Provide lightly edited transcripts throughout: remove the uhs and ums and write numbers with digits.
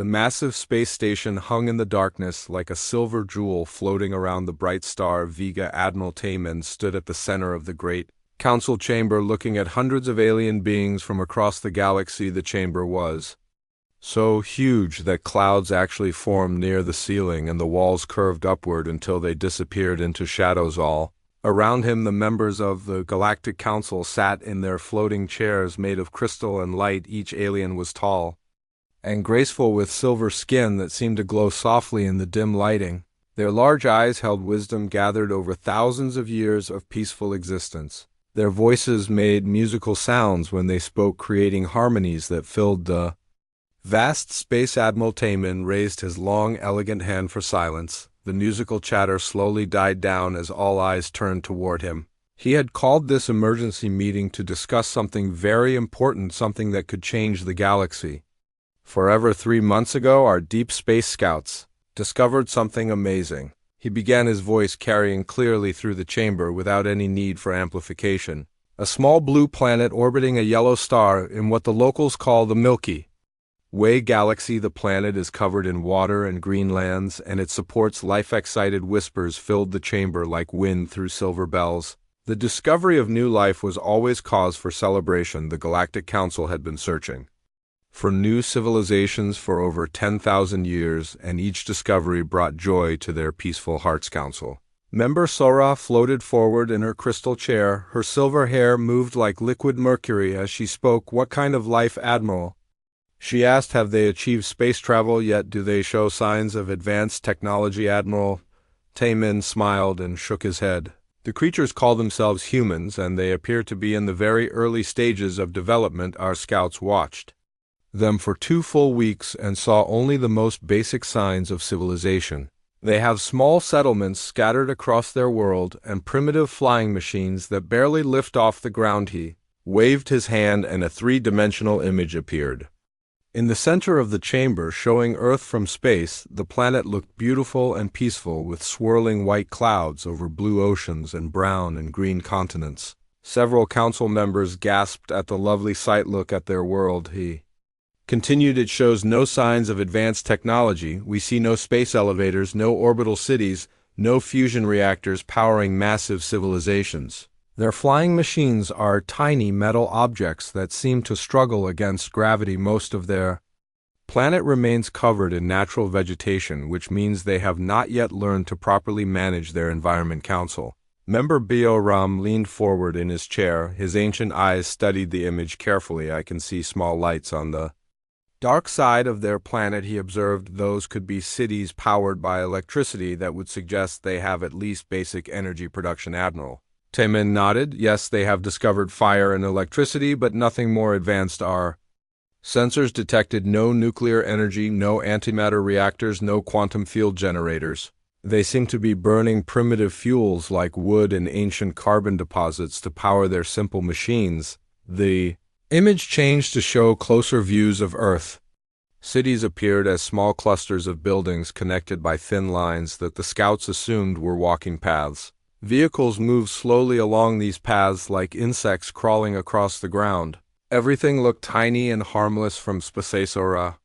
The massive space station hung in the darkness like a silver jewel floating around the bright star Vega. Admiral Taman stood at the center of the great council chamber looking at hundreds of alien beings from across the galaxy. The chamber was so huge that clouds actually formed near the ceiling and the walls curved upward until they disappeared into shadows. All around him, the members of the Galactic Council sat in their floating chairs made of crystal and light. Each alien was tall and graceful with silver skin that seemed to glow softly in the dim lighting. Their large eyes held wisdom gathered over thousands of years of peaceful existence. Their voices made musical sounds when they spoke, creating harmonies that filled the vast space. Admiral Taman raised his long, elegant hand for silence. The musical chatter slowly died down as all eyes turned toward him. He had called this emergency meeting to discuss something very important, something that could change the galaxy. Forever 3 months ago, our deep space scouts discovered something amazing. He began, his voice carrying clearly through the chamber without any need for amplification. A small blue planet orbiting a yellow star in what the locals call the Milky Way galaxy. The planet is covered in water and green lands, and it supports life. Excited whispers filled the chamber like wind through silver bells. The discovery of new life was always cause for celebration. The Galactic Council had been searching for new civilizations for over 10,000 years, and each discovery brought joy to their peaceful hearts. Council member Sora floated forward in her crystal chair. Her silver hair moved like liquid mercury as she spoke. What kind of life, Admiral? She asked. Have they achieved space travel yet? Do they show signs of advanced technology? Admiral Taman smiled and shook his head. The creatures call themselves humans, and they appear to be in the very early stages of development. Our scouts watched them for 2 full weeks and saw only the most basic signs of civilization. They have small settlements scattered across their world and primitive flying machines that barely lift off the ground. He waved his hand and a 3-dimensional image appeared in the center of the chamber, showing Earth from space. The planet looked beautiful and peaceful, with swirling white clouds over blue oceans and brown and green continents. Several council members gasped at the lovely sight. Look at their world, he continued. It shows no signs of advanced technology. We see no space elevators, no orbital cities, no fusion reactors powering massive civilizations. Their flying machines are tiny metal objects that seem to struggle against gravity. Most of their planet remains covered in natural vegetation, which means they have not yet learned to properly manage their environment. Council member Bioram leaned forward in his chair. His ancient eyes studied the image carefully. I can see small lights on the dark side of their planet, he observed. Those could be cities powered by electricity. That would suggest they have at least basic energy production. Admiral Taman nodded. Yes, they have discovered fire and electricity, but nothing more advanced. Our sensors detected no nuclear energy, no antimatter reactors, no quantum field generators. They seem to be burning primitive fuels like wood and ancient carbon deposits to power their simple machines. The image changed to show closer views of Earth. Cities appeared as small clusters of buildings connected by thin lines that the scouts assumed were walking paths. Vehicles moved slowly along these paths like insects crawling across the ground. Everything looked tiny and harmless. From space. Sora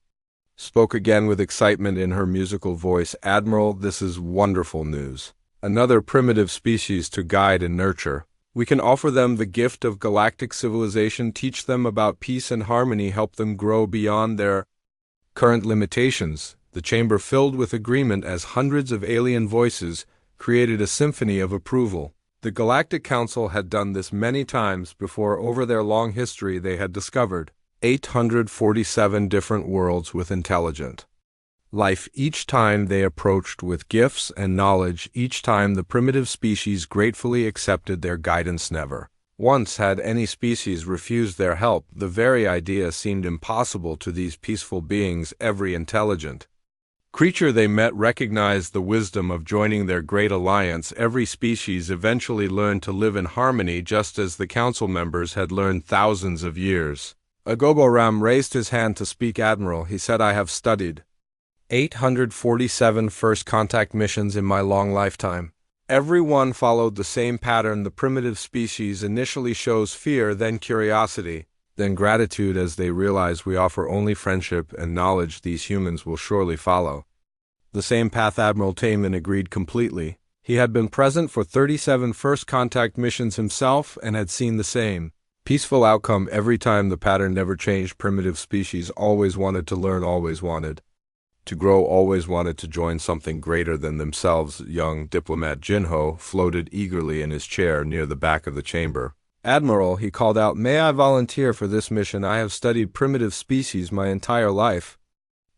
spoke again with excitement in her musical voice. Admiral, this is wonderful news. Another primitive species to guide and nurture. We can offer them the gift of galactic civilization, teach them about peace and harmony, help them grow beyond their current limitations. The chamber filled with agreement as hundreds of alien voices created a symphony of approval. The Galactic Council had done this many times before. Over their long history, they had discovered 847 different worlds with intelligent life. Each time they approached with gifts and knowledge. Each time the primitive species gratefully accepted their guidance. Never once had any species refused their help. The very idea seemed impossible to these peaceful beings. Every intelligent creature they met recognized the wisdom of joining their great alliance. Every species eventually learned to live in harmony, just as the council members had learned thousands of years ago. Ram raised his hand to speak. Admiral, he said, I have studied 847 first contact missions in my long lifetime. Every one followed the same pattern. The primitive species initially shows fear, then curiosity, then gratitude as they realize we offer only friendship and knowledge these humans will surely follow. The same path Admiral Taman agreed completely. He had been present for 37 first contact missions himself and had seen the same peaceful outcome every time. The pattern never changed. Primitive species always wanted to learn, always wanted to grow, always wanted to join something greater than themselves. Young diplomat Jinho floated eagerly in his chair near the back of the chamber. "Admiral," he called out, "may I volunteer for this mission? I have studied primitive species my entire life,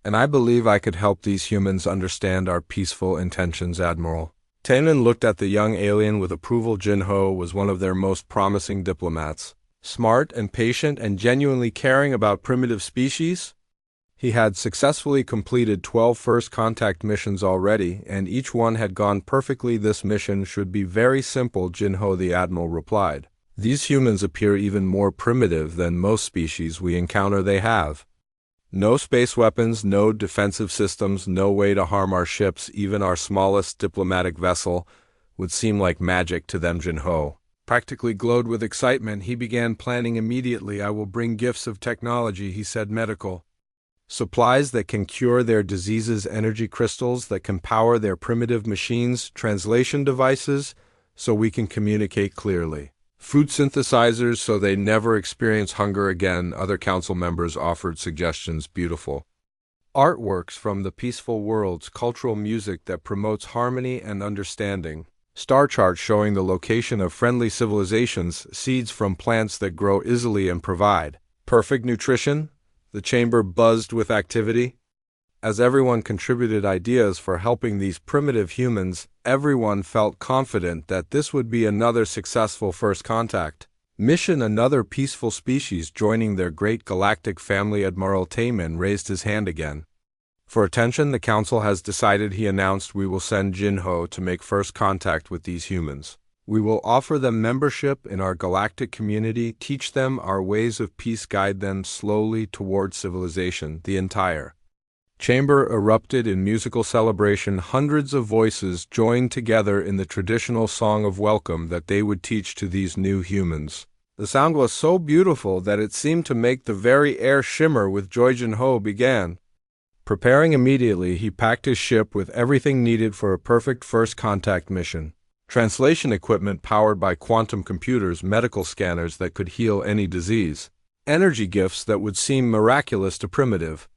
and I believe I could help these humans understand our peaceful intentions." "Admiral." Tannen looked at the young alien with approval. Jinho was one of their most promising diplomats. Smart and patient and genuinely caring about primitive species. He had successfully completed 12 first contact missions already, and each one had gone perfectly. "This mission should be very simple," Jinho the Admiral replied. "These humans appear even more primitive than most species we encounter. They have no space weapons, no defensive systems, no way to harm our ships. Even our smallest diplomatic vessel would seem like magic to them." Jinho practically glowed with excitement. He began planning immediately. "I will bring gifts of technology," he said, "medical supplies that can cure their diseases, energy crystals that can power their primitive machines, translation devices so we can communicate clearly, food synthesizers so they never experience hunger again." Other council members offered suggestions. Beautiful artworks from the peaceful worlds, cultural music that promotes harmony and understanding, star charts showing the location of friendly civilizations, seeds from plants that grow easily and provide perfect nutrition. The chamber buzzed with activity. As everyone contributed ideas for helping these primitive humans, everyone felt confident that this would be another successful first contact mission, another peaceful species joining their great galactic family. Admiral Taman raised his hand again. "For attention, the Council has decided," he announced. "We will send Jinho to make first contact with these humans. We will offer them membership in our galactic community, teach them our ways of peace, guide them slowly toward civilization." The entire chamber erupted in musical celebration. Hundreds of voices joined together in the traditional song of welcome that they would teach to these new humans. The sound was so beautiful that it seemed to make the very air shimmer with joy. Jinho began preparing immediately. He packed his ship with everything needed for a perfect first contact mission. Translation equipment powered by quantum computers, medical scanners that could heal any disease, energy gifts that would seem miraculous to primitive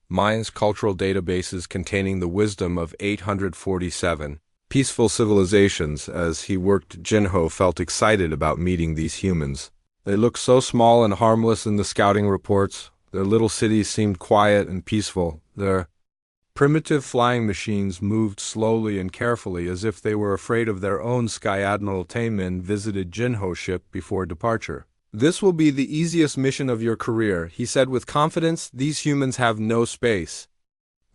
minds, cultural databases containing the wisdom of 847 peaceful civilizations. As he worked, Jinho felt excited about meeting these humans. They looked so small and harmless in the scouting reports. Their little cities seemed quiet and peaceful. Their primitive flying machines moved slowly and carefully as if they were afraid of their own sky. Admiral Taman visited Jinho's ship before departure. "This will be the easiest mission of your career," he said with confidence. "These humans have no space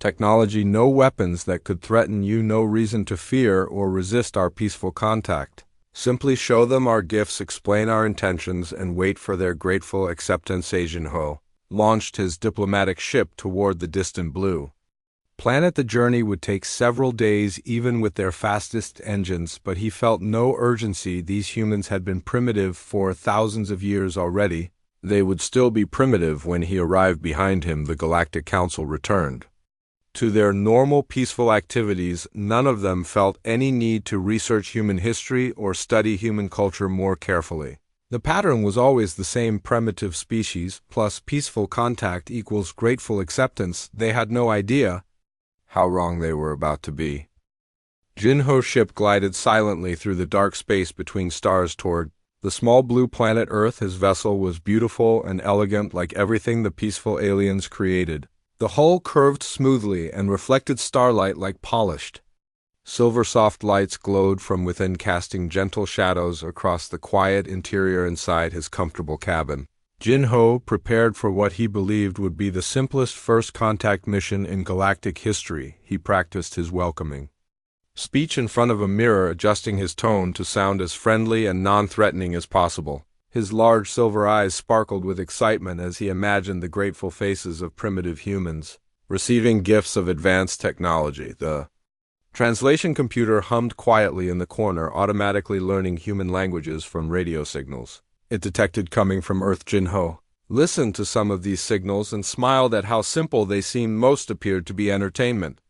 technology, no weapons that could threaten you, no reason to fear or resist our peaceful contact. Simply show them our gifts, explain our intentions, and wait for their grateful acceptance." Jinho launched his diplomatic ship toward the distant blue planet. The journey would take several days, even with their fastest engines, but he felt no urgency. These humans had been primitive for thousands of years already. They would still be primitive when he arrived. Behind him, the Galactic Council returned to their normal peaceful activities. None of them felt any need to research human history or study human culture more carefully. The pattern was always the same: primitive species plus peaceful contact equals grateful acceptance. They had no idea how wrong they were about to be. Jinho's ship glided silently through the dark space between stars toward the small blue planet Earth. His vessel was beautiful and elegant, like everything the peaceful aliens created. The hull curved smoothly and reflected starlight like polished silver. Soft lights glowed from within, casting gentle shadows across the quiet interior inside his comfortable cabin. Jinho prepared for what he believed would be the simplest first contact mission in galactic history. He practiced his welcoming speech in front of a mirror, adjusting his tone to sound as friendly and non-threatening as possible. His large silver eyes sparkled with excitement as he imagined the grateful faces of primitive humans receiving gifts of advanced technology. The translation computer hummed quietly in the corner, automatically learning human languages from radio signals it detected coming from Earth. Jinho listened to some of these signals and smiled at how simple they seemed. Most appeared to be entertainment.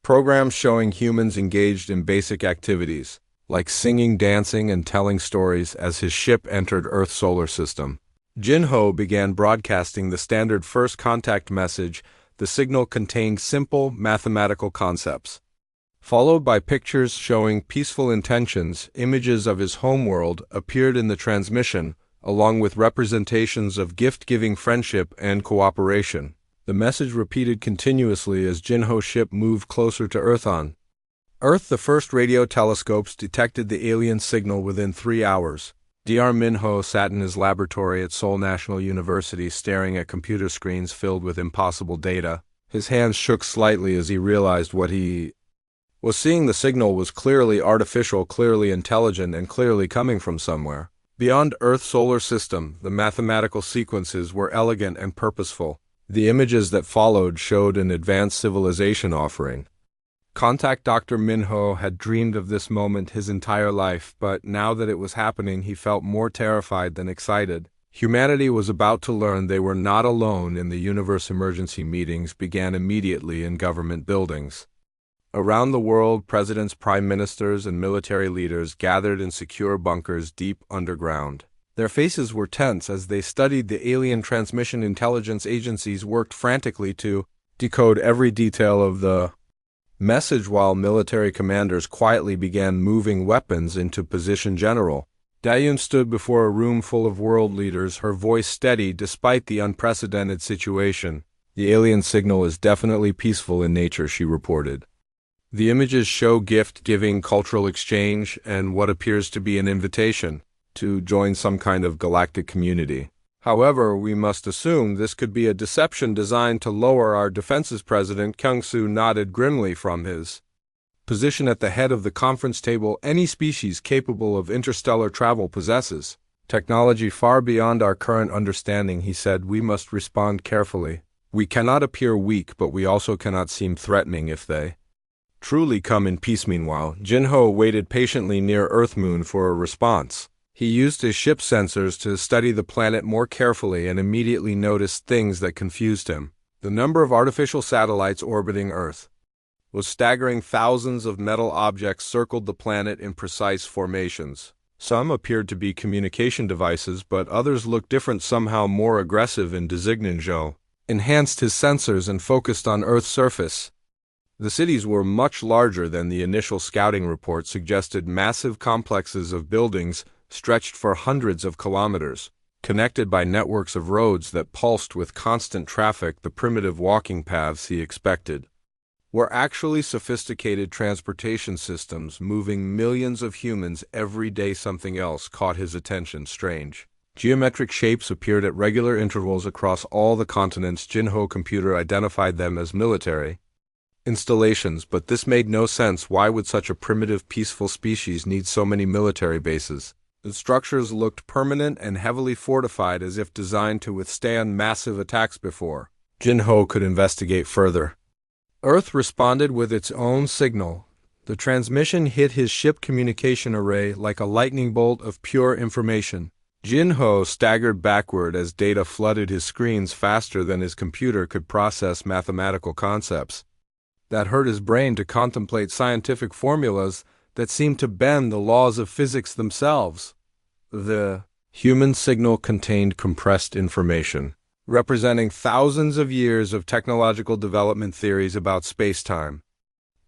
Programs showing humans engaged in basic activities, like singing, dancing, and telling stories as his ship entered Earth's solar system. Jinho began broadcasting the standard first contact message. The signal contained simple mathematical concepts, followed by pictures showing peaceful intentions. Images of his homeworld appeared in the transmission, along with representations of gift-giving, friendship, and cooperation. The message repeated continuously as Jinho's ship moved closer to Earth. On Earth, the first radio telescopes detected the alien signal within 3 hours. Dr. Minho sat in his laboratory at Seoul National University staring at computer screens filled with impossible data. His hands shook slightly as he realized what he was seeing. The signal was clearly artificial, clearly intelligent, and clearly coming from somewhere beyond Earth's solar system. The mathematical sequences were elegant and purposeful. The images that followed showed an advanced civilization offering contact. Dr. Minho had dreamed of this moment his entire life, but now that it was happening, he felt more terrified than excited. Humanity was about to learn they were not alone in the universe. Emergency meetings began immediately in government buildings. Around the world, presidents, prime ministers, and military leaders gathered in secure bunkers deep underground. Their faces were tense as they studied the alien transmission. Intelligence agencies worked frantically to decode every detail of the message, while military commanders quietly began moving weapons into position. General Dayun stood before a room full of world leaders, her voice steady despite the unprecedented situation. "The alien signal is definitely peaceful in nature," she reported. "The images show gift-giving, cultural exchange, and what appears to be an invitation to join some kind of galactic community. However, we must assume this could be a deception designed to lower our defenses." President Kyung-soo nodded grimly from his position at the head of the conference table. "Any species capable of interstellar travel possesses technology far beyond our current understanding," he said. "We must respond carefully. We cannot appear weak, but we also cannot seem threatening if they truly come in peace." Meanwhile, Jinho waited patiently near Earth Moon for a response. He used his ship's sensors to study the planet more carefully and immediately noticed things that confused him. The number of artificial satellites orbiting Earth was staggering. Thousands of metal objects circled the planet in precise formations. Some appeared to be communication devices, but others looked different, somehow more aggressive and designated. Zhou enhanced his sensors and focused on Earth's surface. The cities were much larger than the initial scouting report suggested. Massive complexes of buildings stretched for hundreds of kilometers, connected by networks of roads that pulsed with constant traffic. The primitive walking paths he expected were actually sophisticated transportation systems moving millions of humans every day. Something else caught his attention. Strange geometric shapes appeared at regular intervals across all the continents. Jinho computer identified them as military installations, but this made no sense. Why would such a primitive, peaceful species need so many military bases? The structures looked permanent and heavily fortified, as if designed to withstand massive attacks. Before Jinho could investigate further, Earth responded with its own signal. The transmission hit his ship communication array like a lightning bolt of pure information. Jinho staggered backward as data flooded his screens faster than his computer could process mathematical concepts that hurt his brain to contemplate scientific formulas that seemed to bend the laws of physics themselves. The human signal contained compressed information, representing thousands of years of technological development, theories about space-time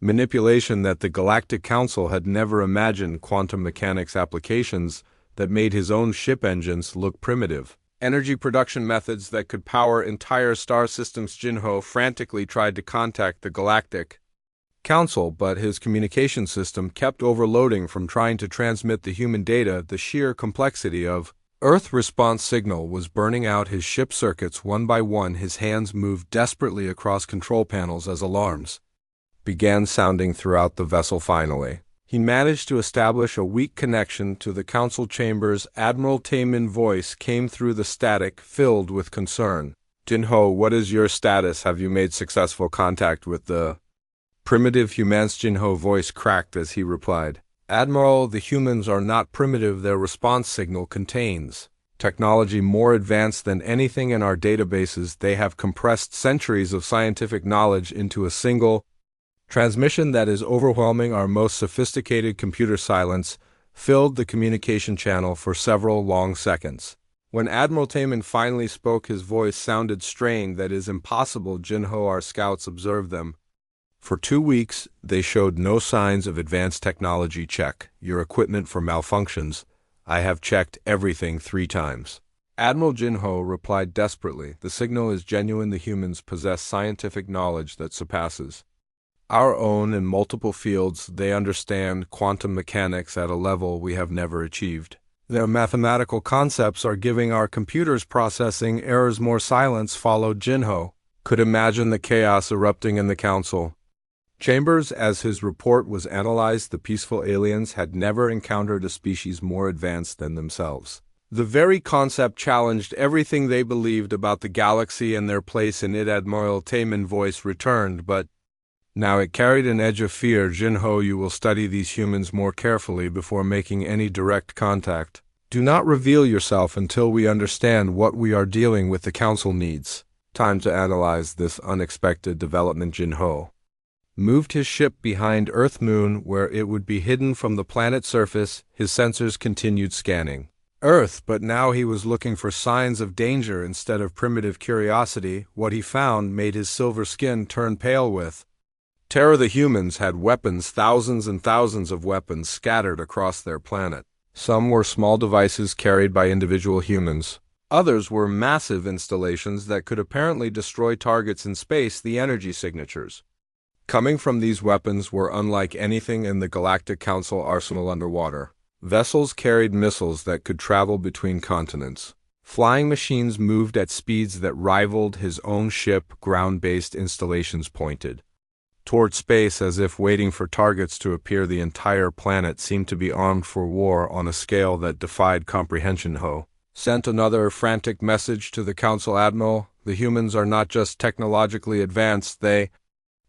manipulation that the Galactic Council had never imagined, quantum mechanics applications that made his own ship engines look primitive, energy production methods that could power entire star systems. Jinho frantically tried to contact the Galactic Council, but his communication system kept overloading from trying to transmit the human data. The sheer complexity of Earth response signal was burning out his ship circuits one by one. His hands moved desperately across control panels as alarms began sounding throughout the vessel. Finally, he managed to establish a weak connection to the council chambers. Admiral Taemin's voice came through the static, filled with concern. "Jinho, what is your status? Have you made successful contact with the primitive humans?" Jinho's voice cracked as he replied, "Admiral, the humans are not primitive. Their response signal contains Technology more advanced than anything in our databases, they have compressed centuries of scientific knowledge into a single transmission that is overwhelming. Our most sophisticated computer silence filled the communication channel for several long seconds. When Admiral Taman finally spoke, his voice sounded strained. That is impossible, Jinho. Our scouts observed them. For 2 weeks, they showed no signs of advanced technology. Check your equipment for malfunctions. I have checked everything 3 times. Admiral Jinho replied desperately. The signal is genuine. The humans possess scientific knowledge that surpasses our own in multiple fields. They understand quantum mechanics at a level we have never achieved. Their mathematical concepts are giving our computers processing errors. More silence followed. Jinho could imagine the chaos erupting in the council chambers as his report was analyzed. The peaceful aliens had never encountered a species more advanced than themselves. The very concept challenged everything they believed about the galaxy and their place in it. Admiral Taman's voice returned, but now it carried an edge of fear. Jinho, you will study these humans more carefully before making any direct contact. Do not reveal yourself until we understand what we are dealing with. The council needs time to analyze this unexpected development. Jinho moved his ship behind Earth-Moon where it would be hidden from the planet's surface. His sensors continued scanning Earth, but now he was looking for signs of danger instead of primitive curiosity. What he found made his silver skin turn pale with terror. The humans had weapons, thousands and thousands of weapons scattered across their planet. Some were small devices carried by individual humans. Others were massive installations that could apparently destroy targets in space. The energy signatures coming from these weapons were unlike anything in the Galactic Council arsenal. Underwater vessels carried missiles that could travel between continents. Flying machines moved at speeds that rivaled his own ship. Ground-based installations pointed toward space as if waiting for targets to appear. The entire planet seemed to be armed for war on a scale that defied comprehension. Ho sent another frantic message to the Council Admiral. The humans are not just technologically advanced, they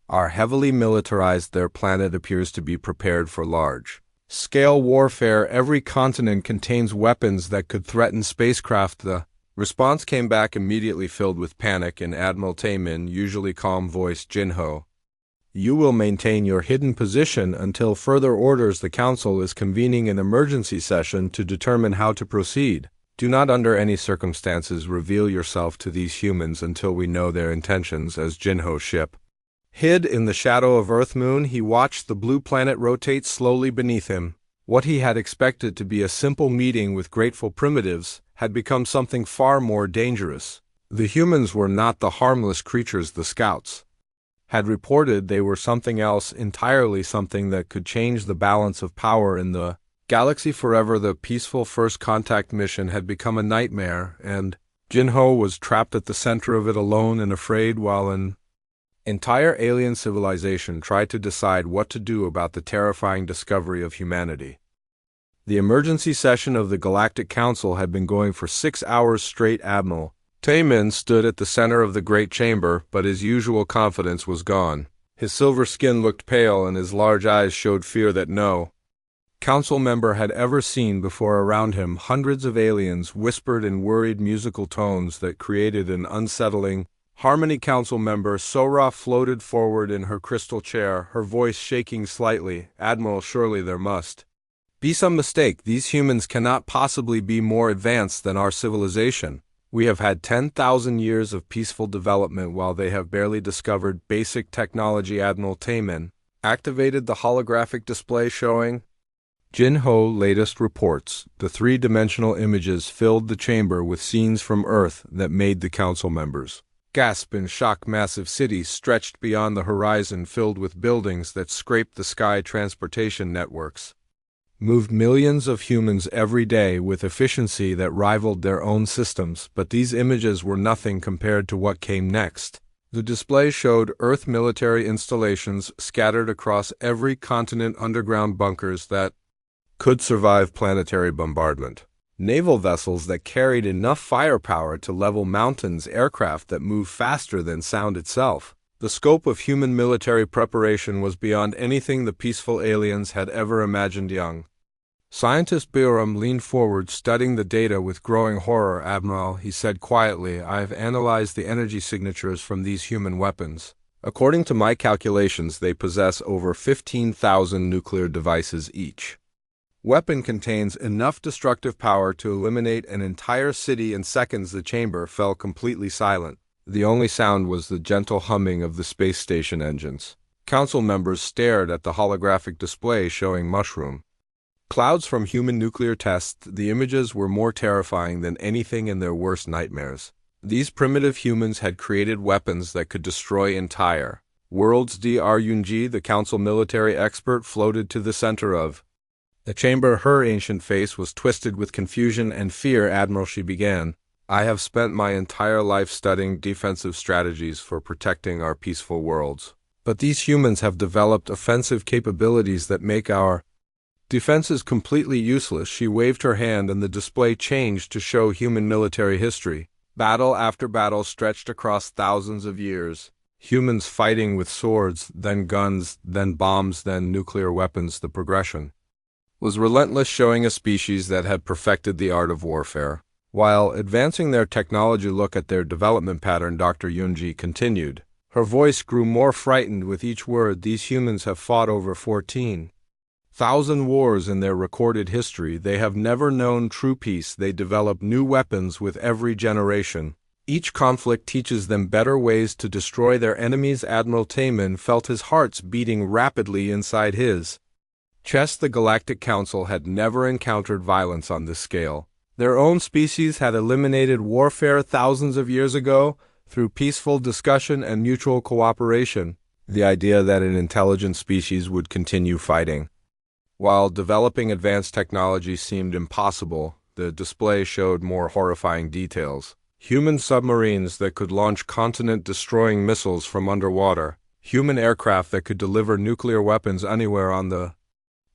are heavily militarized. Their planet appears to be prepared for large-scale warfare. Every continent contains weapons that could threaten spacecraft. The response came back immediately, filled with panic, in Admiral Taman's usually calm voice. Jinho, you will maintain your hidden position until further orders. The Council is convening an emergency session to determine how to proceed. Do not under any circumstances reveal yourself to these humans until we know their intentions. As Jinho's ship hid in the shadow of Earth-Moon, he watched the blue planet rotate slowly beneath him. What he had expected to be a simple meeting with grateful primitives had become something far more dangerous. The humans were not the harmless creatures the scouts had reported. They were something else entirely, something that could change the balance of power in the galaxy forever. The peaceful first contact mission had become a nightmare, and Jinho was trapped at the center of it, alone and afraid, while an entire alien civilization tried to decide what to do about the terrifying discovery of humanity. The emergency session of the Galactic Council had been going for 6 hours straight. Admiral Taman stood at the center of the great chamber, but his usual confidence was gone. His silver skin looked pale, and his large eyes showed fear that no council member had ever seen before. Around him, hundreds of aliens whispered in worried musical tones that created an unsettling harmony. Council member Sora floated forward in her crystal chair, her voice shaking slightly. Admiral, surely there must be some mistake. These humans cannot possibly be more advanced than our civilization. We have had 10,000 years of peaceful development while they have barely discovered basic technology. Admiral Taman activated the holographic display showing Jinho's latest reports. The 3-dimensional images filled the chamber with scenes from Earth that made the council members gasp in shock. Massive cities stretched beyond the horizon, filled with buildings that scraped the sky. Transportation networks moved millions of humans every day with efficiency that rivaled their own systems, but these images were nothing compared to what came next. The display showed Earth military installations scattered across every continent, underground bunkers that could survive planetary bombardment, naval vessels that carried enough firepower to level mountains, aircraft that moved faster than sound itself. The scope of human military preparation was beyond anything the peaceful aliens had ever imagined. Young Scientist Biram leaned forward, studying the data with growing horror. "Admiral," he said quietly, "I have analyzed the energy signatures from these human weapons. According to my calculations, they possess over 15,000 nuclear devices each. Weapon contains enough destructive power to eliminate an entire city in seconds." The chamber fell completely silent. The only sound was the gentle humming of the space station engines. Council members stared at the holographic display showing mushroom clouds from human nuclear tests. The images were more terrifying than anything in their worst nightmares. These primitive humans had created weapons that could destroy entire worlds. Dr. Yunji, the council military expert, floated to the center of the chamber. Her ancient face was twisted with confusion and fear. "Admiral," she began, "I have spent my entire life studying defensive strategies for protecting our peaceful worlds. But these humans have developed offensive capabilities that make our defenses completely useless." She waved her hand and the display changed to show human military history. Battle after battle stretched across thousands of years. Humans fighting with swords, then guns, then bombs, then nuclear weapons. The progression was relentless, showing a species that had perfected the art of warfare while advancing their technology. "Look at their development pattern," Dr. Yunji continued. Her voice grew more frightened with each word. "These humans have fought over 14,000 wars in their recorded history. They have never known true peace. They develop new weapons with every generation. Each conflict teaches them better ways to destroy their enemies." Admiral Taman felt his heart beating rapidly inside his chest. The Galactic Council had never encountered violence on this scale. Their own species had eliminated warfare thousands of years ago through peaceful discussion and mutual cooperation. The idea that an intelligent species would continue fighting while developing advanced technology seemed impossible. The display showed more horrifying details. Human submarines that could launch continent-destroying missiles from underwater. Human aircraft that could deliver nuclear weapons anywhere on the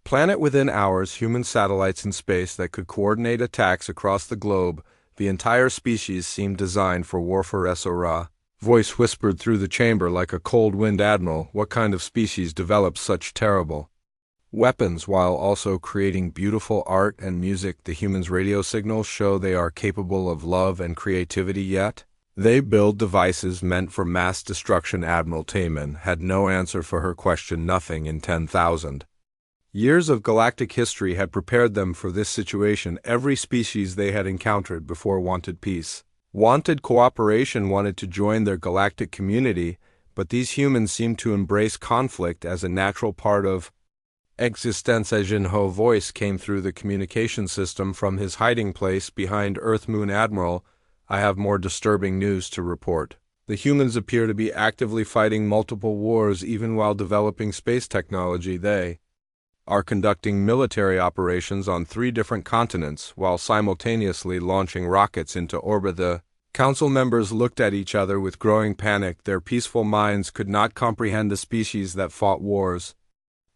planet within hours. Human satellites in space that could coordinate attacks across the globe. The entire species seemed designed for warfare. "Sora," voice whispered through the chamber like a cold wind. "Admiral, what kind of species develops such terrible weapons while also creating beautiful art and music?" "The humans' radio signals show they are capable of love and creativity, yet they build devices meant for mass destruction." Admiral Taman had no answer for her question. Nothing in 10,000 years of galactic history had prepared them for this situation. Every species they had encountered before wanted peace, wanted cooperation, wanted to join their galactic community, but these humans seemed to embrace conflict as a natural part of existence. A Jinho voice came through the communication system from his hiding place behind Earth Moon. "Admiral, I have more disturbing news to report. The humans appear to be actively fighting multiple wars even while developing space technology. They are conducting military operations on 3 different continents while simultaneously launching rockets into orbit." The council members looked at each other with growing panic. Their peaceful minds could not comprehend a species that fought wars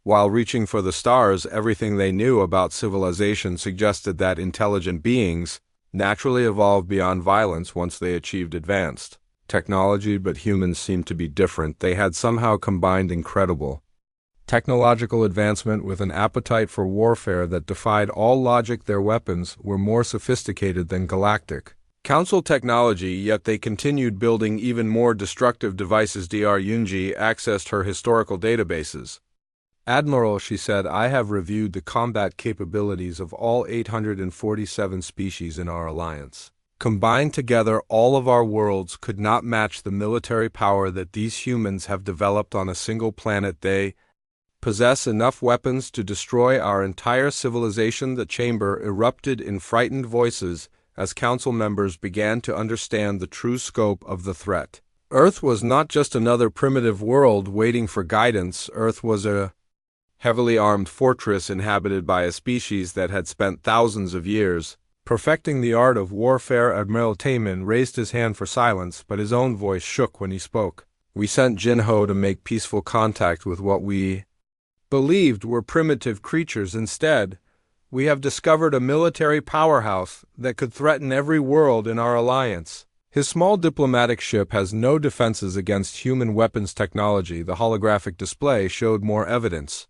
while reaching for the stars. Everything they knew about civilization suggested that intelligent beings naturally evolved beyond violence once they achieved advanced technology, but humans seemed to be different. They had somehow combined incredible technological advancement with an appetite for warfare that defied all logic. Their weapons were more sophisticated than galactic council technology, yet they continued building even more destructive devices. Dr. Yunji accessed her historical databases. "Admiral," she said, "I have reviewed the combat capabilities of all 847 species in our alliance. Combined together, all of our worlds could not match the military power that these humans have developed on a single planet. They possess enough weapons to destroy our entire civilization." The chamber erupted in frightened voices as council members began to understand the true scope of the threat. Earth was not just another primitive world waiting for guidance. Earth was a heavily armed fortress inhabited by a species that had spent thousands of years perfecting the art of warfare. Admiral Taman raised his hand for silence, but his own voice shook when he spoke. "We sent Jinho to make peaceful contact with what we believed were primitive creatures. Instead, we have discovered a military powerhouse that could threaten every world in our alliance. His small diplomatic ship has no defenses against human weapons technology." The holographic display showed more evidence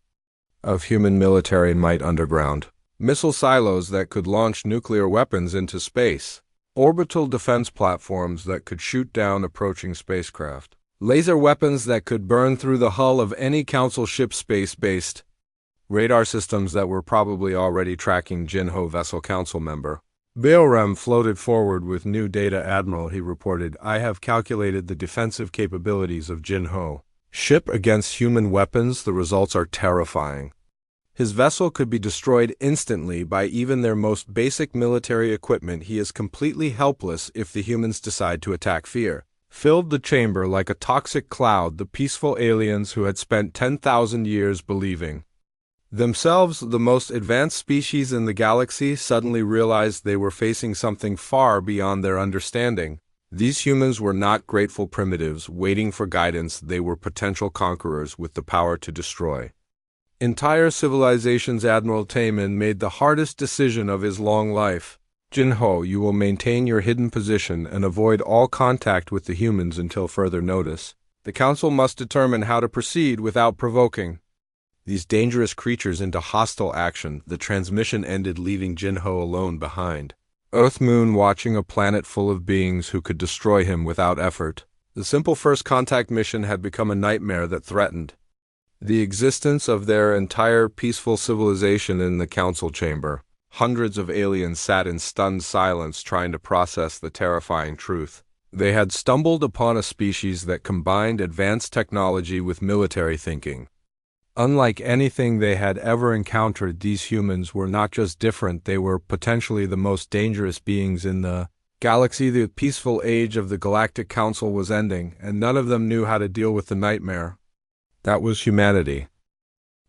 of human military might underground. missile silos that could launch nuclear weapons into space, orbital defense platforms that could shoot down approaching spacecraft, laser weapons that could burn through the hull of any Council ship, space-based radar systems that were probably already tracking Jinho vessel Council member. Beorem floated forward with new data. Admiral, he reported, I have calculated the defensive capabilities of Jinho ship against human weapons. The results are terrifying. His vessel could be destroyed instantly by even their most basic military equipment. He is completely helpless if the humans decide to attack. Fear filled the chamber like a toxic cloud. The peaceful aliens who had spent 10,000 years believing themselves the most advanced species in the galaxy suddenly realized they were facing something far beyond their understanding. These humans were not grateful primitives waiting for guidance. They were potential conquerors with the power to destroy entire civilizations. Admiral Taman made the hardest decision of his long life. Jinho, you will maintain your hidden position and avoid all contact with the humans until further notice. The Council must determine how to proceed without provoking these dangerous creatures into hostile action. The transmission ended, leaving Jinho alone behind. Earth-Moon watching a planet full of beings who could destroy him without effort. The simple first contact mission had become a nightmare that threatened the existence of their entire peaceful civilization. In the Council chamber, hundreds of aliens sat in stunned silence trying to process the terrifying truth. They had stumbled upon a species that combined advanced technology with military thinking. Unlike anything they had ever encountered, these humans were not just different, they were potentially the most dangerous beings in the galaxy. The peaceful age of the Galactic Council was ending, and none of them knew how to deal with the nightmare that was humanity.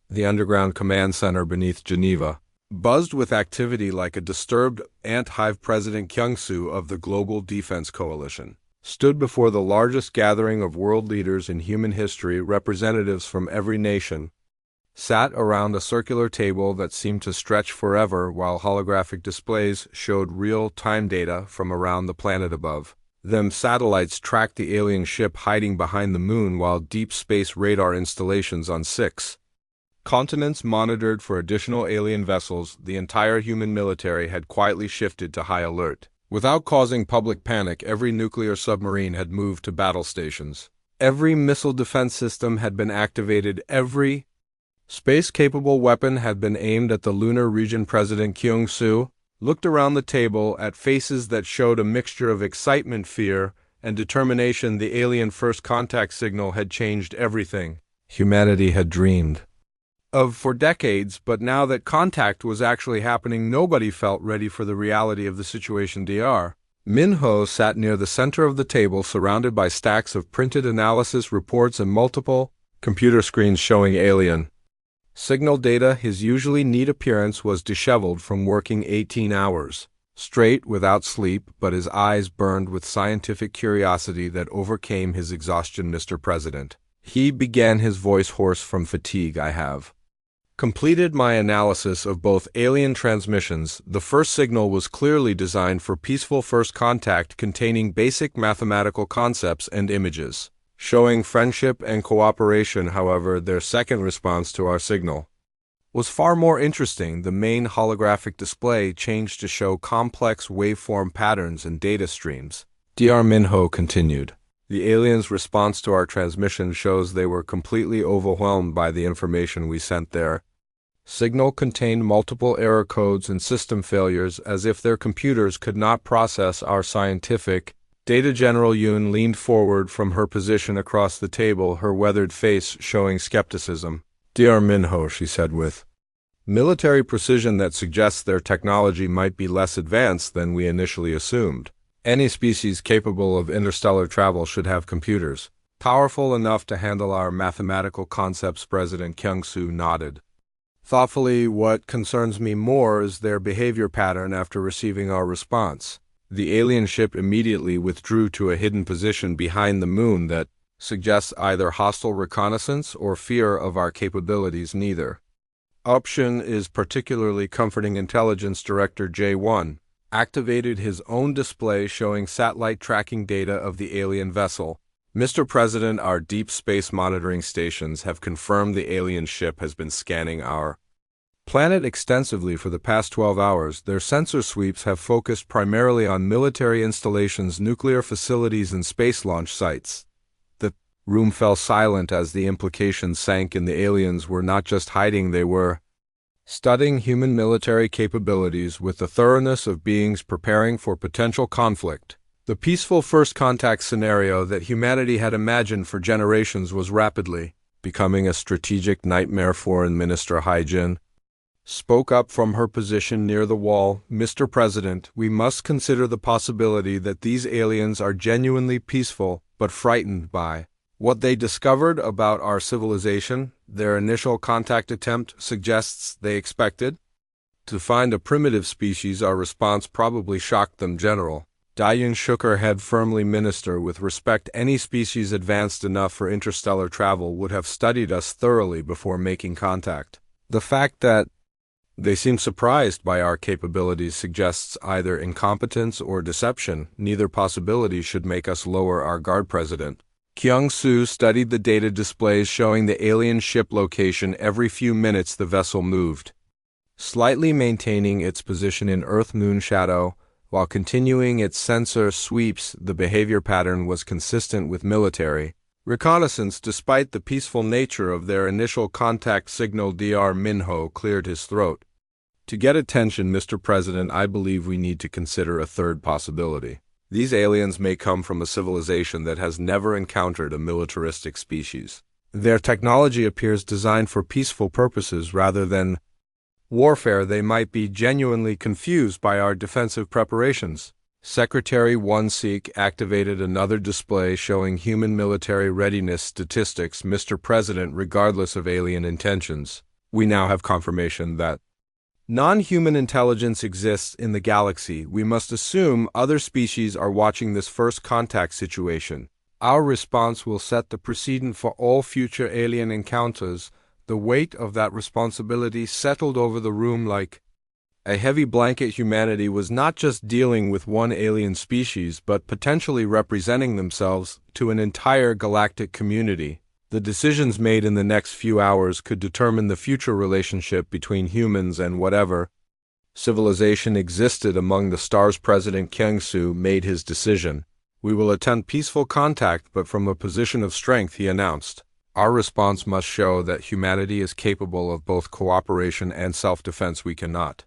The underground command center beneath Geneva buzzed with activity like a disturbed ant hive. President Kyung-soo of the Global Defense Coalition stood before the largest gathering of world leaders in human history. Representatives from every nation sat around a circular table that seemed to stretch forever, while holographic displays showed real-time data from around the planet above them. Satellites tracked the alien ship hiding behind the moon, while deep space radar installations on 6 continents monitored for additional alien vessels. The entire human military had quietly shifted to high alert. Without causing public panic, every nuclear submarine had moved to battle stations. Every missile defense system had been activated. Every space-capable weapon had been aimed at the lunar region. President Kyung-soo looked around the table at faces that showed a mixture of excitement, fear, and determination. The alien first contact signal had changed everything humanity had dreamed of for decades, but now that contact was actually happening, nobody felt ready for the reality of the situation. Dr. Minho sat near the center of the table, surrounded by stacks of printed analysis reports and multiple computer screens showing alien signal data. His usually neat appearance was disheveled from working 18 hours straight without sleep, but his eyes burned with scientific curiosity that overcame his exhaustion. Mr. President, he began, his voice hoarse from fatigue, I have completed my analysis of both alien transmissions. The first signal was clearly designed for peaceful first contact, containing basic mathematical concepts and images showing friendship and cooperation. However, their second response to our signal was far more interesting. The main holographic display changed to show complex waveform patterns and data streams. Dr. Minho continued, the aliens' response to our transmission shows they were completely overwhelmed by the information we sent. Their signal contained multiple error codes and system failures, as if their computers could not process our scientific data. General Yoon leaned forward from her position across the table, her weathered face showing skepticism. Dr. Minho, she said with military precision that suggests their technology might be less advanced than we initially assumed. Any species capable of interstellar travel should have computers powerful enough to handle our mathematical concepts. President Kyung-soo nodded thoughtfully. What concerns me more is their behavior pattern after receiving our response. The alien ship immediately withdrew to a hidden position behind the moon that suggests either hostile reconnaissance or fear of our capabilities. Neither option is particularly comforting. Intelligence Director J1 activated his own display showing satellite tracking data of the alien vessel. Mr. President, our deep space monitoring stations have confirmed the alien ship has been scanning our planet extensively for the past 12 hours. Their sensor sweeps have focused primarily on military installations, nuclear facilities, and space launch sites. The room fell silent as the implications sank in. The aliens were not just hiding, they were studying human military capabilities with the thoroughness of beings preparing for potential conflict. The peaceful first contact scenario that humanity had imagined for generations was rapidly becoming a strategic nightmare. Foreign Minister Hai-jin spoke up from her position near the wall. "Mr. President, we must consider the possibility that these aliens are genuinely peaceful but frightened by what they discovered about our civilization. Their initial contact attempt suggests they expected to find a primitive species. Our response probably shocked them." General Dayun shook her head firmly. "Minister, with respect, any species advanced enough for interstellar travel would have studied us thoroughly before making contact. The fact that they seem surprised by our capabilities suggests either incompetence or deception. Neither possibility should make us lower our guard." President Kyung-soo studied the data displays showing the alien ship location. Every few minutes the vessel moved, slightly maintaining its position in Earth-Moon shadow while continuing its sensor sweeps. The behavior pattern was consistent with military reconnaissance. Despite the peaceful nature of their initial contact signal, Dr. Minho cleared his throat. "To get attention, Mr. President, I believe we need to consider a third possibility. These aliens may come from a civilization that has never encountered a militaristic species. Their technology appears designed for peaceful purposes rather than warfare. They might be genuinely confused by our defensive preparations." Secretary Won-sik activated another display showing human military readiness statistics. "Mr. President, regardless of alien intentions, we now have confirmation that non-human intelligence exists in the galaxy. We must assume other species are watching this first contact situation. Our response will set the precedent for all future alien encounters." The weight of that responsibility settled over the room like a heavy blanket. Humanity was not just dealing with one alien species, but potentially representing themselves to an entire galactic community. The decisions made in the next few hours could determine the future relationship between humans and whatever civilization existed among the stars. President Kyung-soo made his decision. "We will attempt peaceful contact, but from a position of strength," he announced. "Our response must show that humanity is capable of both cooperation and self-defense. We cannot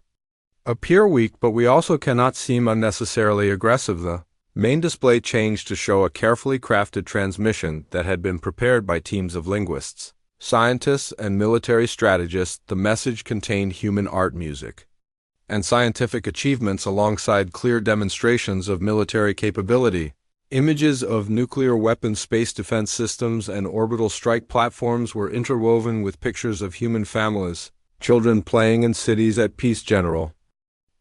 appear weak, but we also cannot seem unnecessarily aggressive." The main display changed to show a carefully crafted transmission that had been prepared by teams of linguists, scientists, and military strategists. The message contained human art, music, and scientific achievements alongside clear demonstrations of military capability. Images of nuclear weapons, space defense systems, and orbital strike platforms were interwoven with pictures of human families, children playing in cities at peace. General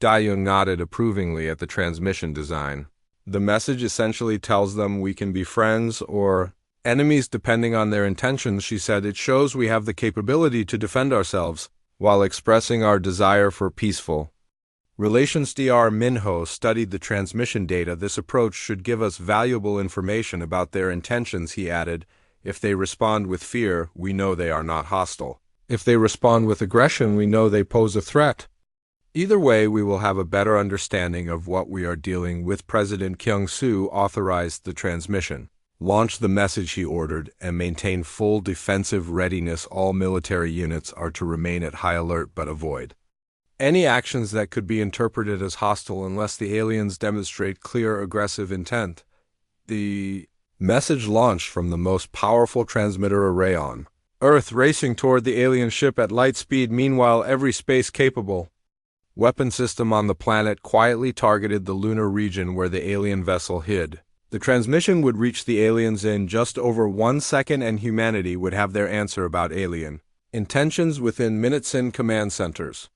Dayun nodded approvingly at the transmission design. "The message essentially tells them we can be friends or enemies depending on their intentions," she said. "It shows we have the capability to defend ourselves while expressing our desire for peaceful relations." Dr. Minho studied the transmission data. "This approach should give us valuable information about their intentions," he added. "If they respond with fear, we know they are not hostile. If they respond with aggression, we know they pose a threat. Either way, we will have a better understanding of what we are dealing with." President Kyung-soo authorized the transmission. "Launch the message," he ordered, "and maintain full defensive readiness. All military units are to remain at high alert but avoid any actions that could be interpreted as hostile unless the aliens demonstrate clear aggressive intent." The message launched from the most powerful transmitter array on Earth, racing toward the alien ship at light speed. Meanwhile, every space-capable weapon system on the planet quietly targeted the lunar region where the alien vessel hid. The transmission would reach the aliens in just over 1 second, and humanity would have their answer about alien intentions within minutes in command centers.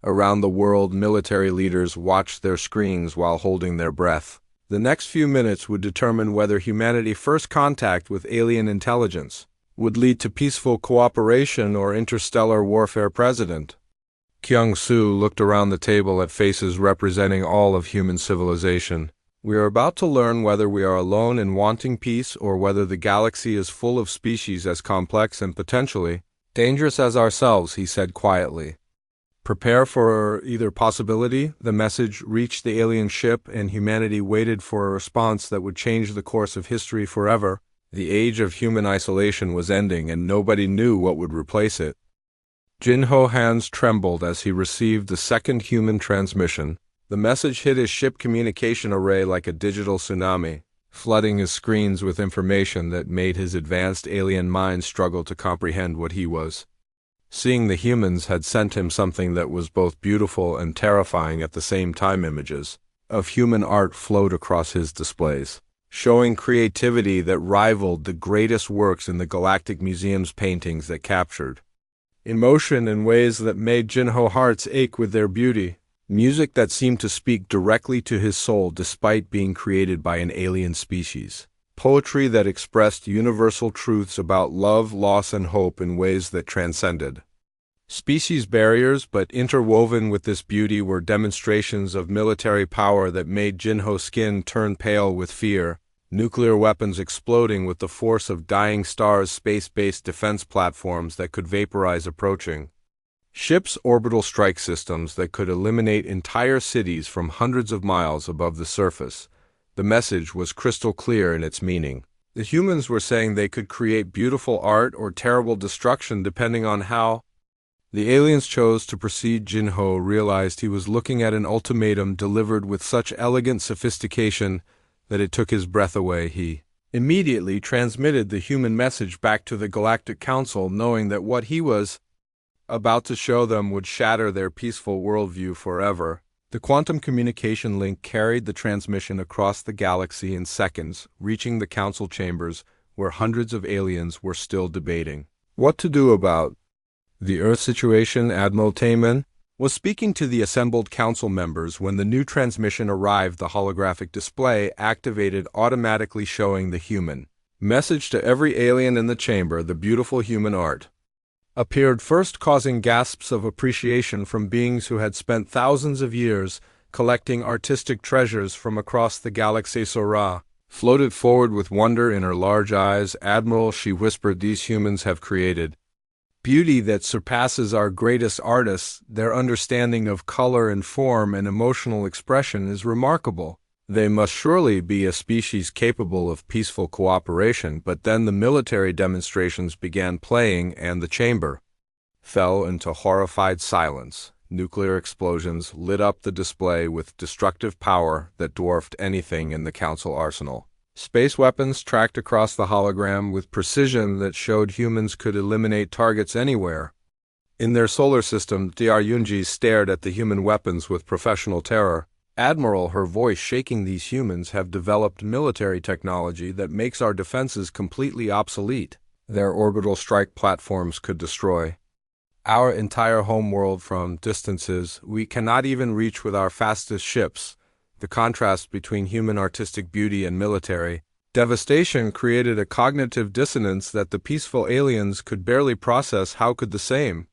Around the world, military leaders watched their screens while holding their breath. The next few minutes would determine whether humanity's first contact with alien intelligence would lead to peaceful cooperation or interstellar warfare. President Kyung-soo looked around the table at faces representing all of human civilization. "We are about to learn whether we are alone in wanting peace or whether the galaxy is full of species as complex and potentially dangerous as ourselves," he said quietly. Prepare for either possibility. The message reached the alien ship, and humanity waited for a response that would change the course of history forever. The age of human isolation was ending, and nobody knew what would replace it. Jinho's hands trembled as he received the second human transmission. The message hit his ship communication array like a digital tsunami, flooding his screens with information that made his advanced alien mind struggle to comprehend what he was. Seeing the humans had sent him something that was both beautiful and terrifying at the same time. Images of human art flowed across his displays, showing creativity that rivaled the greatest works in the Galactic Museum's paintings that captured emotion in ways that made Jinho's hearts ache with their beauty. Music that seemed to speak directly to his soul despite being created by an alien species. Poetry that expressed universal truths about love, loss, and hope in ways that transcended species barriers, but interwoven with this beauty were demonstrations of military power that made Jinho's skin turn pale with fear. Nuclear weapons exploding with the force of dying stars, space-based defense platforms that could vaporize approaching ships, orbital strike systems that could eliminate entire cities from hundreds of miles above the surface. The message was crystal clear in its meaning. The humans were saying they could create beautiful art or terrible destruction depending on how the aliens chose to proceed. Jinho realized he was looking at an ultimatum delivered with such elegant sophistication that it took his breath away. He immediately transmitted the human message back to the Galactic Council, knowing that what he was about to show them would shatter their peaceful worldview forever. The quantum communication link carried the transmission across the galaxy in seconds, reaching the council chambers where hundreds of aliens were still debating what to do about the Earth situation. Admiral Taman was speaking to the assembled council members when the new transmission arrived. The holographic display activated automatically, showing the human message to every alien in the chamber. The beautiful human art appeared first, causing gasps of appreciation from beings who had spent thousands of years collecting artistic treasures from across the galaxy. Sora floated forward with wonder in her large eyes. Admiral, she whispered, these humans have created beauty that surpasses our greatest artists. Their understanding of color and form and emotional expression is remarkable. They must surely be a species capable of peaceful cooperation. But then the military demonstrations began playing, and the chamber fell into horrified silence. Nuclear explosions lit up the display with destructive power that dwarfed anything in the council arsenal. Space weapons tracked across the hologram with precision that showed humans could eliminate targets anywhere in their solar system. Dr. Yunji stared at the human weapons with professional terror. Admiral, her voice shaking, these humans have developed military technology that makes our defenses completely obsolete. Their orbital strike platforms could destroy our entire homeworld from distances we cannot even reach with our fastest ships. The contrast between human artistic beauty and military devastation created a cognitive dissonance that the peaceful aliens could barely process. How could the same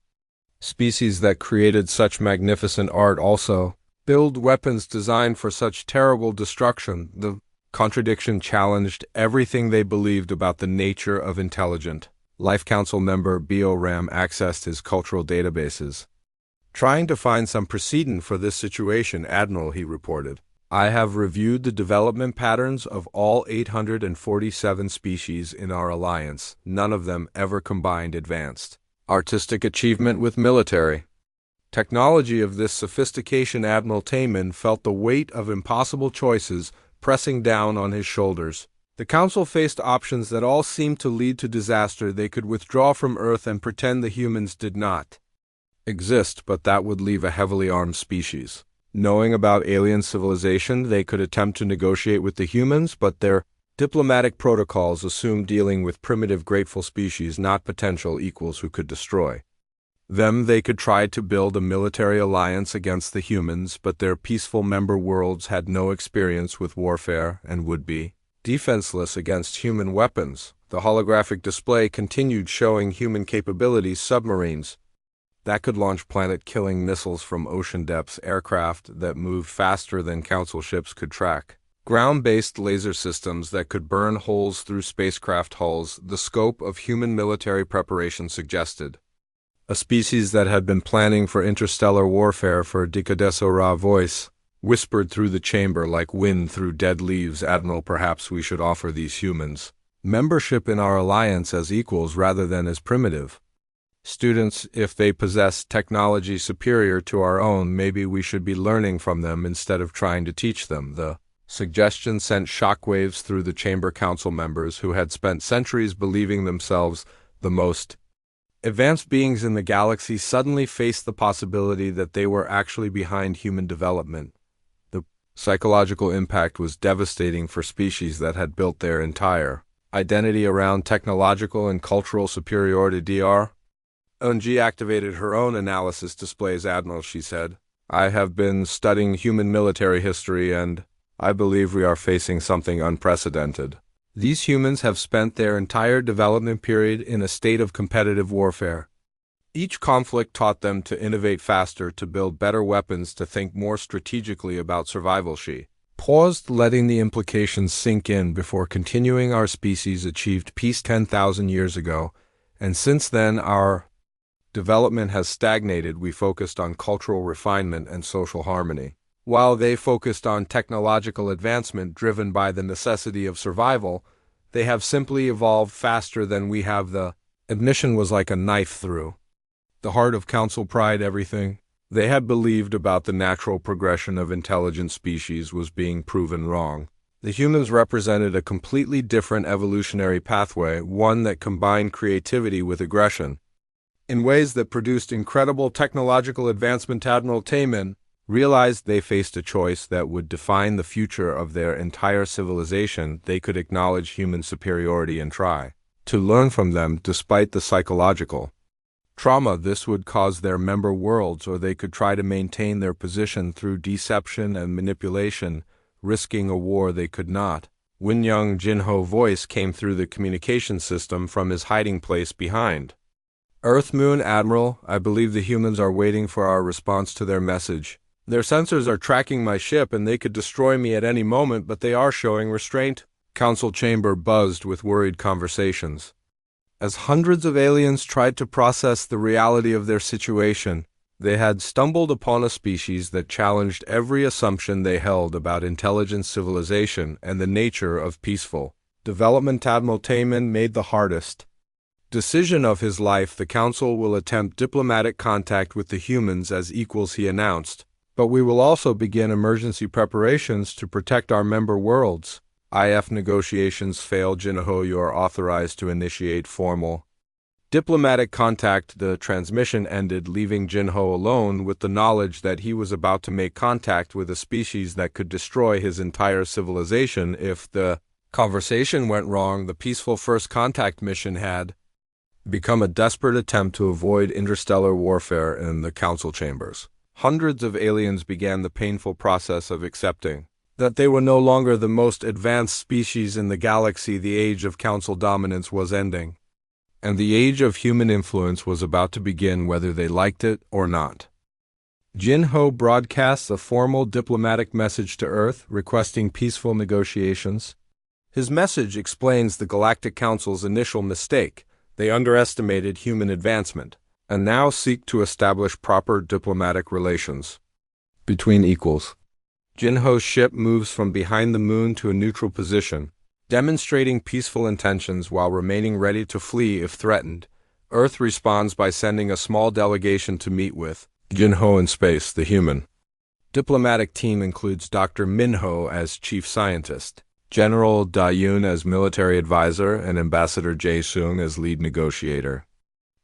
species that created such magnificent art also build weapons designed for such terrible destruction? The contradiction challenged everything they believed about the nature of intelligent life. Council member Bo-Ram accessed his cultural databases, trying to find some precedent for this situation. Admiral, he reported, I have reviewed the development patterns of all 847 species in our alliance. None of them ever combined advanced artistic achievement with military technology of this sophistication. Admiral Taman felt the weight of impossible choices pressing down on his shoulders. The council faced options that all seemed to lead to disaster. They could withdraw from Earth and pretend the humans did not exist, but that would leave a heavily armed species. Knowing about alien civilization, they could attempt to negotiate with the humans, but their diplomatic protocols assumed dealing with primitive, grateful species, not potential equals who could destroy them. They could try to build a military alliance against the humans, but their peaceful member worlds had no experience with warfare and would be defenseless against human weapons. The holographic display continued showing human capabilities: submarines that could launch planet-killing missiles from ocean depths, aircraft that moved faster than council ships could track, ground-based laser systems that could burn holes through spacecraft hulls. The scope of human military preparation suggested A species that had been planning for interstellar warfare for a decades. Voice whispered through the chamber like wind through dead leaves. Admiral, perhaps we should offer these humans membership in our alliance as equals rather than as primitive students. If they possess technology superior to our own, maybe we should be learning from them instead of trying to teach them. The suggestion sent shockwaves through the chamber. Council members who had spent centuries believing themselves the most advanced beings in the galaxy suddenly faced the possibility that they were actually behind human development. The psychological impact was devastating for species that had built their entire identity around technological and cultural superiority. Dr. Eun activated her own analysis displays. Admiral, she said, I have been studying human military history, and I believe we are facing something unprecedented. These humans have spent their entire development period in a state of competitive warfare. Each conflict taught them to innovate faster, to build better weapons, to think more strategically about survival. She paused, letting the implications sink in before continuing. Our species achieved peace 10,000 years ago, and since then our development has stagnated. We focused on cultural refinement and social harmony, while they focused on technological advancement driven by the necessity of survival. They have simply evolved faster than we have. The admission was like a knife through the heart of Council pride. Everything they had believed about the natural progression of intelligent species was being proven wrong. The humans represented a completely different evolutionary pathway, one that combined creativity with aggression in ways that produced incredible technological advancement. Admiral Taemin realized they faced a choice that would define the future of their entire civilization. They could acknowledge human superiority and try to learn from them despite the psychological trauma this would cause their member worlds, or they could try to maintain their position through deception and manipulation, risking a war they could not win. Young Jinho voice came through the communication system from his hiding place behind Earth. Moon, Admiral, I believe the humans are waiting for our response to their message. Their sensors are tracking my ship and they could destroy me at any moment, but they are showing restraint. Council chamber buzzed with worried conversations as hundreds of aliens tried to process the reality of their situation. They had stumbled upon a species that challenged every assumption they held about intelligent civilization and the nature of peaceful development. Admiral Taemin made the hardest decision of his life. The Council will attempt diplomatic contact with the humans as equals, he announced, but we will also begin emergency preparations to protect our member worlds. If negotiations fail, Jinho, you are authorized to initiate formal diplomatic contact. The transmission ended, leaving Jinho alone with the knowledge that he was about to make contact with a species that could destroy his entire civilization. If the conversation went wrong, the peaceful first contact mission had become a desperate attempt to avoid interstellar warfare in the Council chambers. Hundreds of aliens began the painful process of accepting that they were no longer the most advanced species in the galaxy. The age of Council dominance was ending, and the age of human influence was about to begin, whether they liked it or not. Jinho broadcasts a formal diplomatic message to Earth requesting peaceful negotiations. His message explains the Galactic Council's initial mistake. They underestimated human advancement and now seek to establish proper diplomatic relations between equals. Jinho's ship moves from behind the moon to a neutral position, demonstrating peaceful intentions while remaining ready to flee if threatened. Earth responds by sending a small delegation to meet with Jinho in space. The human diplomatic team includes Dr. Minho as chief scientist, General Da-yoon as military advisor, and Ambassador Jae-sung as lead negotiator.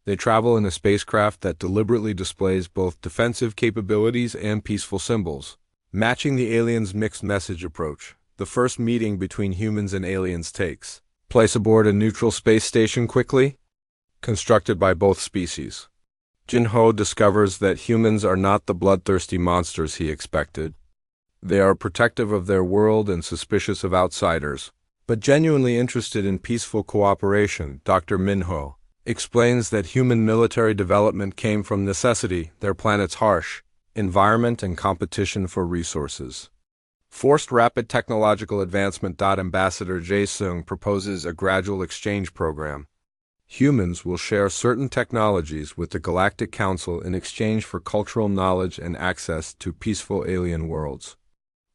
They travel in a spacecraft that deliberately displays both defensive capabilities and peaceful symbols, matching the aliens' mixed message approach. The first meeting between humans and aliens takes place aboard a neutral space station quickly constructed by both species. Jinho discovers that humans are not the bloodthirsty monsters he expected. They are protective of their world and suspicious of outsiders, but genuinely interested in peaceful cooperation. Dr. Minho explains that human military development came from necessity, their planet's harsh environment and competition for resources forced rapid technological advancement. Ambassador Jae-sung proposes a gradual exchange program. Humans will share certain technologies with the Galactic Council in exchange for cultural knowledge and access to peaceful alien worlds.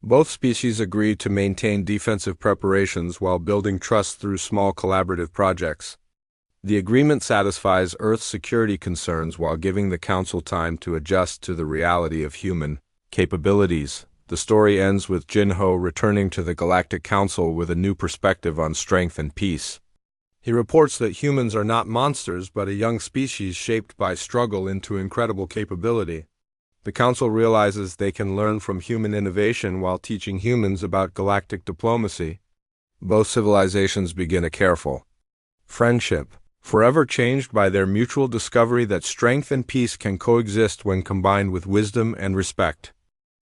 Both species agree to maintain defensive preparations while building trust through small collaborative projects. The agreement satisfies Earth's security concerns while giving the Council time to adjust to the reality of human capabilities. The story ends with Jinho returning to the Galactic Council with a new perspective on strength and peace. He reports that humans are not monsters but a young species shaped by struggle into incredible capability. The Council realizes they can learn from human innovation while teaching humans about galactic diplomacy. Both civilizations begin a careful friendship, forever changed by their mutual discovery that strength and peace can coexist when combined with wisdom and respect.